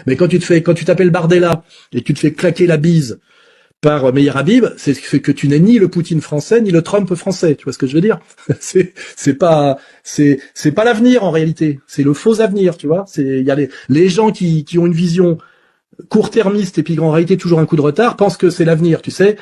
Mais quand tu t'appelles Bardella et que tu te fais claquer la bise par Meir Habib, c'est que tu n'es ni le Poutine français ni le Trump français. Tu vois ce que je veux dire? C'est pas l'avenir en réalité. C'est le faux avenir. Tu vois? Il y a les gens qui ont une vision court-termiste et puis en réalité toujours un coup de retard pensent que c'est l'avenir. Tu sais?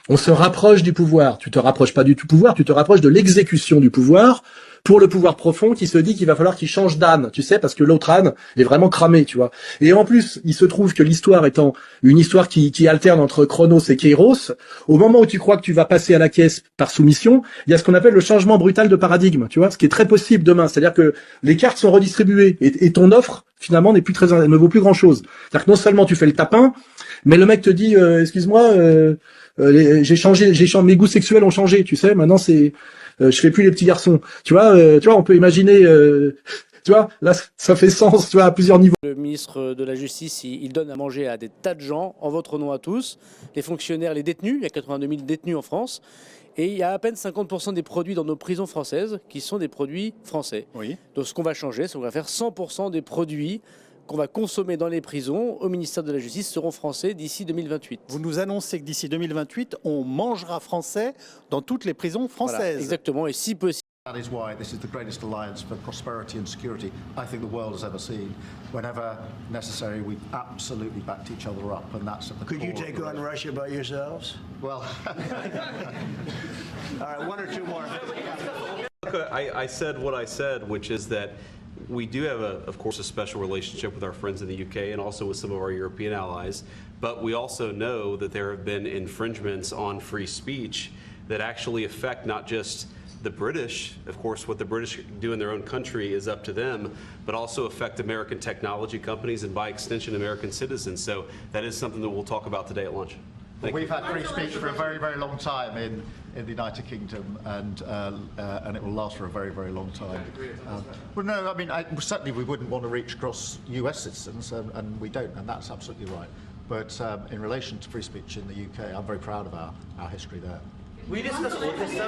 On se rapproche du pouvoir. Tu te rapproches pas du tout pouvoir, tu te rapproches de l'exécution du pouvoir pour le pouvoir profond qui se dit qu'il va falloir qu'il change d'âne, tu sais, parce que l'autre âne est vraiment cramé, tu vois. Et en plus, il se trouve que l'histoire étant une histoire qui alterne entre Chronos et Kairos, au moment où tu crois que tu vas passer à la caisse par soumission, il y a ce qu'on appelle le changement brutal de paradigme, tu vois, ce qui est très possible demain. C'est-à-dire que les cartes sont redistribuées et ton offre, finalement, ne vaut plus grand-chose. C'est-à-dire que non seulement tu fais le tapin, mais le mec te dit, excuse-moi, mes goûts sexuels ont changé, tu sais, maintenant je fais plus les petits garçons. Tu vois, on peut imaginer, tu vois, là, ça fait sens, tu vois, à plusieurs niveaux. Le ministre de la Justice, il donne à manger à des tas de gens, en votre nom à tous, les fonctionnaires, les détenus, il y a 82 000 détenus en France, et il y a à peine 50% des produits dans nos prisons françaises qui sont des produits français. Oui. Donc ce qu'on va changer, c'est qu'on va faire 100% des produits qu'on va consommer dans les prisons au ministère de la Justice seront français d'ici 2028. Vous nous annoncez que d'ici 2028, on mangera français dans toutes les prisons françaises. Voilà, exactement, et si possible. That is why this is the greatest alliance for prosperity and security I think the world has ever seen. Whenever necessary, we absolutely backed each other up, and that's at the core. Could you take on Russia by yourselves? Well, all right, one or two more. I said what I said, which is that we do have, of course, a special relationship with our friends in the UK and also with some of our European allies, but we also know that there have been infringements on free speech that actually affect not just the British, of course, what the British do in their own country is up to them, but also affect American technology companies and by extension American citizens. So that is something that we'll talk about today at lunch. we've had free speech for a very, very long time in the United Kingdom, and it will last for a very, very long time. Well, no, I mean, certainly we wouldn't want to reach across US citizens, and we don't, and that's absolutely right. But in relation to free speech in the UK, I'm very proud of our history there. We discussed all this.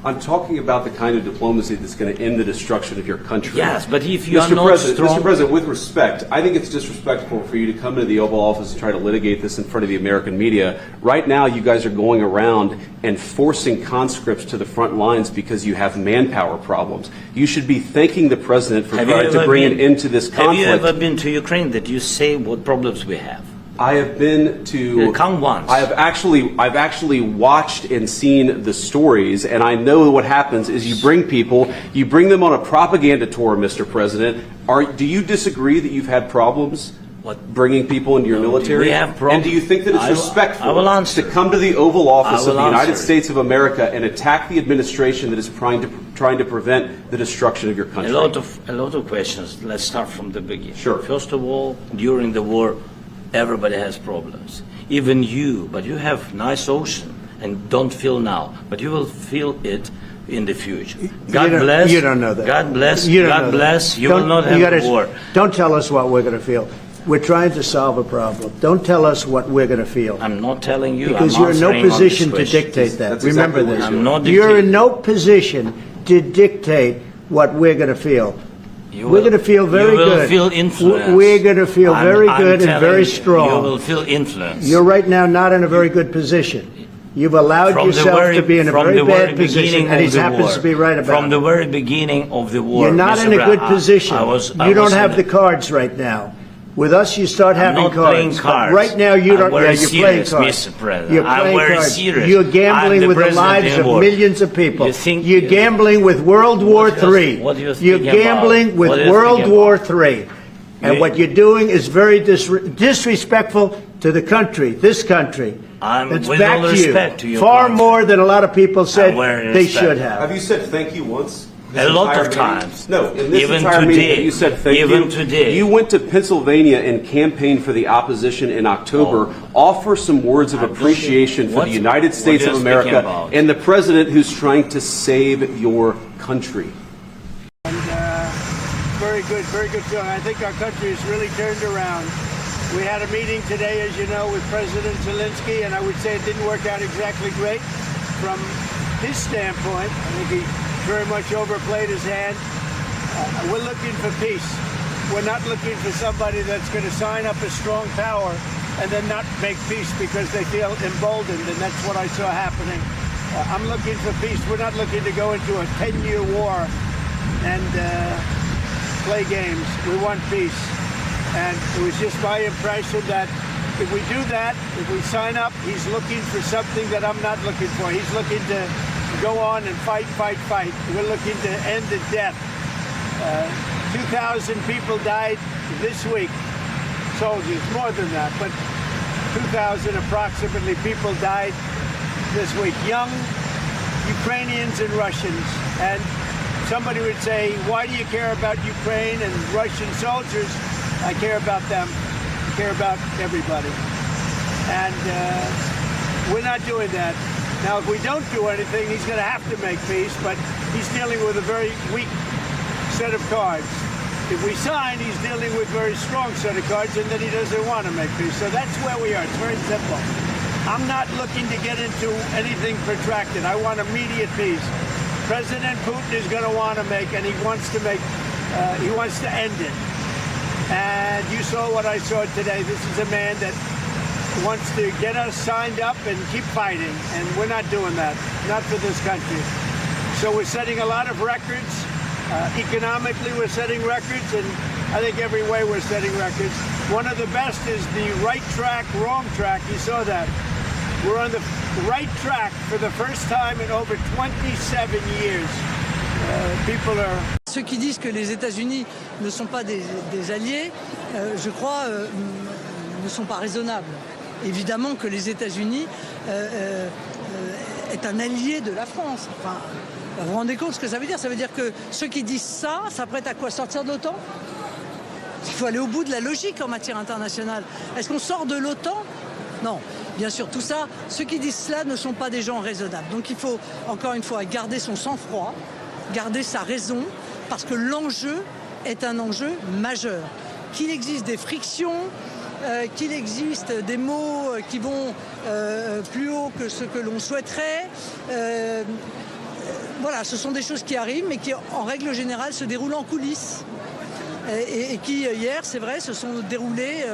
I'm talking about the kind of diplomacy that's going to end the destruction of your country. Yes, but if you are not strong... Mr. President, with respect, I think it's disrespectful for you to come into the Oval Office and try to litigate this in front of the American media. Right now, you guys are going around and forcing conscripts to the front lines because you have manpower problems. You should be thanking the President for trying to bring an end to this conflict. Have you ever been to Ukraine that you say what problems we have? I have been to. Come once. I've actually watched and seen the stories, and I know what happens is you bring them on a propaganda tour, Mr. President. Do you disagree that you've had problems bringing people into your military? We have problems. And do you think that it's respectful to come to the Oval Office of the United States of America and attack the administration that is trying to prevent the destruction of your country? A lot of questions. Let's start from the beginning. Sure. First of all, during the war, everybody has problems. Even you, but you have nice ocean and don't feel now, but you will feel it in the future. God bless. You don't know that. God bless. You don't God know bless. That. You will not have a war. Don't tell us what we're going to feel. We're trying to solve a problem. Don't tell us what we're going to feel. I'm not telling you. Because you're in no position to dictate that. Remember this. I'm not you're in no position to dictate what we're going to feel. We're going to feel very good. You will feel influence. We're going to feel very good and very strong. You will feel influence. You're right now not in a very good position. You've allowed yourself to be in a very bad position, and he happens to be right about it. From the very beginning of the war. You're not in a good position. You don't have the cards right now. With us, you start having cards. Cards. Right now, you don't. Yeah, you're playing cards. Mr. President. You're playing cards. Serious. You're gambling with the lives of millions of people. You're gambling with World War III. You're gambling with World War III. And what you're doing is very disrespectful to the country, this country. It's back to you. Far more than a lot of people said they should have. Have you said thank you once? A lot of times. No, in this even entire today, meeting, you said thank even you. Today. You went to Pennsylvania and campaigned for the opposition in October. Offer some words of appreciation for the United States of America and the president who's trying to save your country. And very good feeling. I think our country has really turned around. We had a meeting today, as you know, with President Zelensky, and I would say it didn't work out exactly great from his standpoint. I think he very much overplayed his hand. We're looking for peace. We're not looking for somebody that's going to sign up a strong power and then not make peace because they feel emboldened, and that's what I saw happening. I'm looking for peace. We're not looking to go into a 10-year war and play games. We want peace. And it was just my impression that if we do that, if we sign up, he's looking for something that I'm not looking for. He's looking to go on and fight. We're looking to end the death. 2,000 people died this week. Soldiers, more than that, but 2,000 approximately people died this week. Young Ukrainians and Russians. And somebody would say, why do you care about Ukraine and Russian soldiers? I care about them. I care about everybody. And we're not doing that. Now, if we don't do anything, he's going to have to make peace, but he's dealing with a very weak set of cards. If we sign, he's dealing with a very strong set of cards, and then he doesn't want to make peace. So that's where we are. It's very simple. I'm not looking to get into anything protracted. I want immediate peace. President Putin is going to want to make, and he wants to end it. And you saw what I saw today. This is a man that wants to get us signed up and keep fighting, and we're not doing that, not for this country. So we're setting a lot of records. Economically, we're setting records, and I think every way we're setting records. One of the best is the right track, wrong track. You saw that. We're on the right track for the first time in over 27 years. People are... Ceux qui disent que les États-Unis ne sont pas des alliés, je crois, ne sont pas raisonnables. Évidemment que les États-Unis est un allié de la France. Enfin, vous vous rendez compte ce que ça veut dire? Ça veut dire que ceux qui disent ça s'apprêtent à quoi? Sortir de l'OTAN? Il faut aller au bout de la logique en matière internationale. Est-ce qu'on sort de l'OTAN? Non. Bien sûr, tout ça, ceux qui disent cela ne sont pas des gens raisonnables. Donc il faut, encore une fois, garder son sang-froid, garder sa raison, parce que l'enjeu est un enjeu majeur. Qu'il existe des frictions, qu'il existe des mots qui vont plus haut que ce que l'on souhaiterait. Voilà, ce sont des choses qui arrivent, mais qui, en règle générale, se déroulent en coulisses. Et qui, hier, c'est vrai, se sont déroulées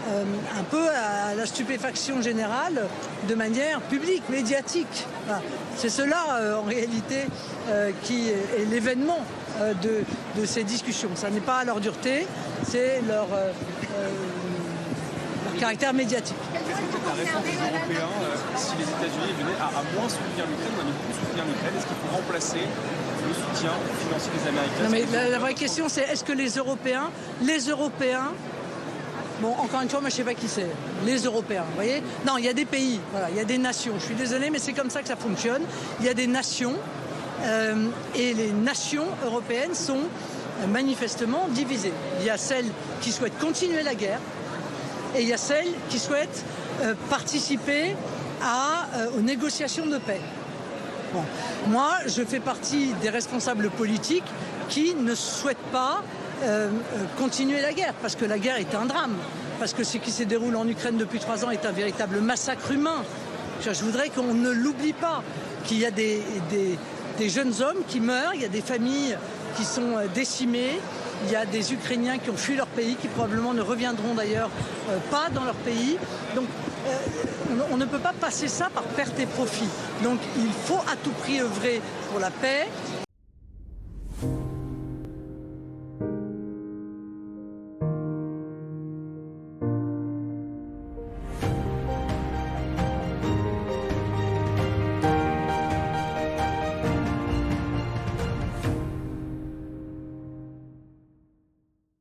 un peu à la stupéfaction générale, de manière publique, médiatique. Voilà. C'est cela, en réalité, qui est l'événement de ces discussions. Ça n'est pas leur dureté, c'est leur caractère médiatique. La réponse des Européens, si les États-Unis venaient à moins soutenir l'Ukraine ou à ne plus soutenir l'Ukraine, est-ce qu'il faut remplacer le soutien financier des Américains? Non, mais la vraie question, c'est est-ce que les Européens, bon, encore une fois, moi je ne sais pas qui c'est, les Européens, vous voyez? Non, il y a des pays, voilà, il y a des nations. Je suis désolé, mais c'est comme ça que ça fonctionne. Il y a des nations, et les nations européennes sont manifestement divisées. Il y a celles qui souhaitent continuer la guerre, et il y a celles qui souhaitent participer aux négociations de paix. Bon. Moi, je fais partie des responsables politiques qui ne souhaitent pas continuer la guerre, parce que la guerre est un drame, parce que ce qui se déroule en Ukraine depuis 3 ans est un véritable massacre humain. Je voudrais qu'on ne l'oublie pas, qu'il y a des jeunes hommes qui meurent, il y a des familles qui sont décimées, il y a des Ukrainiens qui ont fui leur pays, qui probablement ne reviendront d'ailleurs pas dans leur pays. Donc on ne peut pas passer ça par perte et profit. Donc il faut à tout prix œuvrer pour la paix.